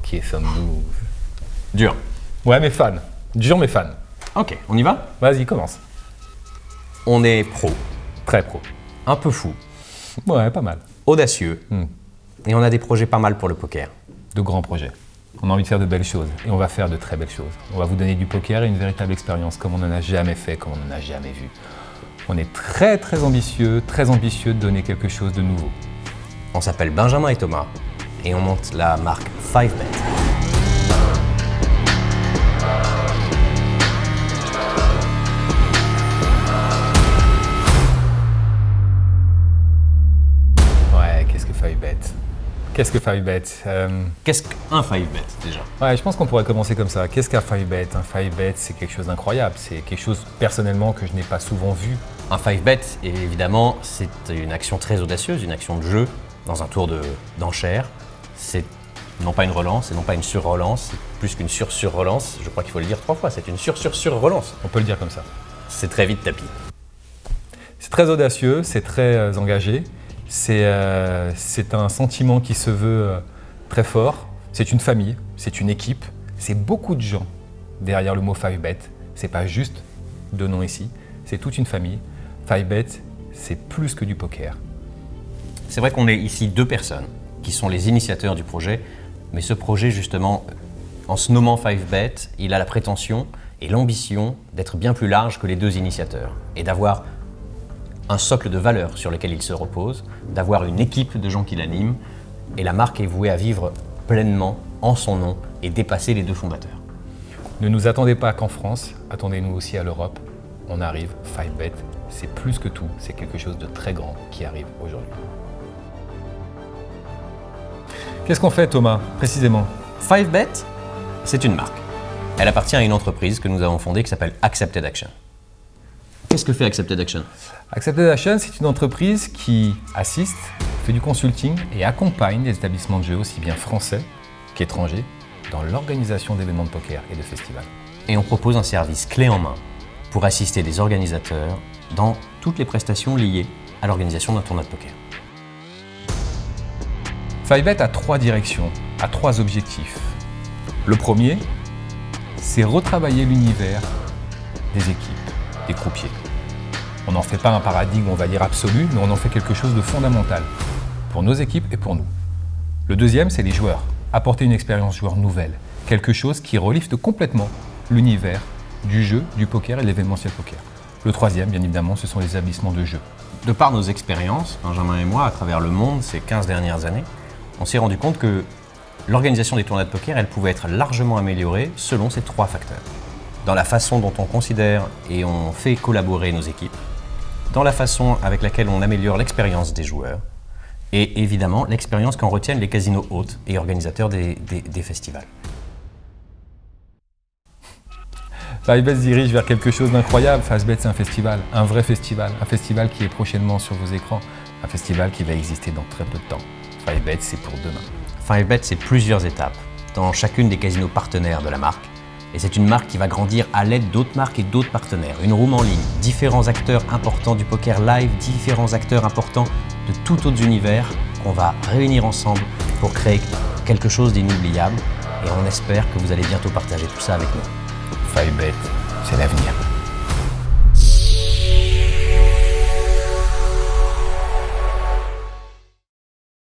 Qui sommes-nous? Dur. Ouais, mais fan. Dur, mais fan. Ok, on y va? Vas-y, commence. On est pro, Très pro. un peu fou, Ouais, pas mal. audacieux, Hmm. et on a des projets pas mal pour le poker. De grands projets. On a envie de faire de belles choses et on va faire de très belles choses. On va vous donner du poker et une véritable expérience comme on n'en a jamais fait, comme on n'en a jamais vu. On est très ambitieux de donner quelque chose de nouveau. On s'appelle Benjamin et Thomas, et on monte la marque 5Bet. Ouais, qu'est-ce que 5Bet? Qu'est-ce que 5Bet? Qu'est-ce qu'un 5Bet déjà? Ouais, je pense qu'on pourrait commencer comme ça. Qu'est-ce qu'un 5Bet? Un 5Bet, c'est quelque chose d'incroyable. C'est quelque chose, personnellement, que je n'ai pas souvent vu. Un 5Bet, évidemment, c'est une action très audacieuse, une action de jeu dans un tour d'enchère. C'est non pas une relance et non pas une sur-relance, c'est plus qu'une sur-relance. Je crois qu'il faut le dire 3 fois, c'est une sur-relance. On peut le dire comme ça. C'est très vite tapis. C'est très audacieux, c'est très engagé. C'est un sentiment qui se veut très fort. C'est une famille, c'est une équipe. C'est beaucoup de gens derrière le mot 5Bet. C'est pas juste deux noms ici, c'est toute une famille. 5Bet, c'est plus que du poker. C'est vrai qu'on est ici 2 personnes qui sont les initiateurs du projet, mais ce projet justement, en se nommant 5Bet, il a la prétention et l'ambition d'être bien plus large que les 2 initiateurs et d'avoir un socle de valeurs sur lequel il se repose, d'avoir une équipe de gens qui l'animent, et la marque est vouée à vivre pleinement en son nom et dépasser les 2 fondateurs. Ne nous attendez pas qu'en France, attendez-nous aussi à l'Europe. On arrive, 5Bet, c'est plus que tout, c'est quelque chose de très grand qui arrive aujourd'hui. Qu'est-ce qu'on fait, Thomas, précisément? 5Bet, c'est une marque. Elle appartient à une entreprise que nous avons fondée qui s'appelle Accepted Action. Qu'est-ce que fait Accepted Action? Accepted Action, c'est une entreprise qui assiste, fait du consulting et accompagne les établissements de jeu, aussi bien français qu'étrangers, dans l'organisation d'événements de poker et de festivals. Et on propose un service clé en main pour assister les organisateurs dans toutes les prestations liées à l'organisation d'un tournoi de poker. 5Bet a 3 directions, a 3 objectifs. Le premier, c'est retravailler l'univers des équipes, des croupiers. On n'en fait pas un paradigme, on va dire absolu, mais on en fait quelque chose de fondamental pour nos équipes et pour nous. Le deuxième, c'est les joueurs. Apporter une expérience joueur nouvelle, quelque chose qui relifte complètement l'univers du jeu, du poker et de l'événementiel poker. Le troisième, bien évidemment, ce sont les établissements de jeu. De par nos expériences, Benjamin et moi, à travers le monde ces 15 dernières années, on s'est rendu compte que l'organisation des tournois de poker, elle pouvait être largement améliorée selon ces 3 facteurs. Dans la façon dont on considère et on fait collaborer nos équipes, dans la façon avec laquelle on améliore l'expérience des joueurs, et évidemment l'expérience qu'en retiennent les casinos hôtes et organisateurs des festivals. 5Bet se dirige vers quelque chose d'incroyable. 5Bet, c'est un vrai festival, un festival qui est prochainement sur vos écrans, un festival qui va exister dans très peu de temps. 5Bet, c'est pour demain. 5Bet, c'est plusieurs étapes dans chacune des casinos partenaires de la marque. Et c'est une marque qui va grandir à l'aide d'autres marques et d'autres partenaires. Une room en ligne, différents acteurs importants du poker live, différents acteurs importants de tout autre univers qu'on va réunir ensemble pour créer quelque chose d'inoubliable. Et on espère que vous allez bientôt partager tout ça avec nous. 5Bet, c'est l'avenir.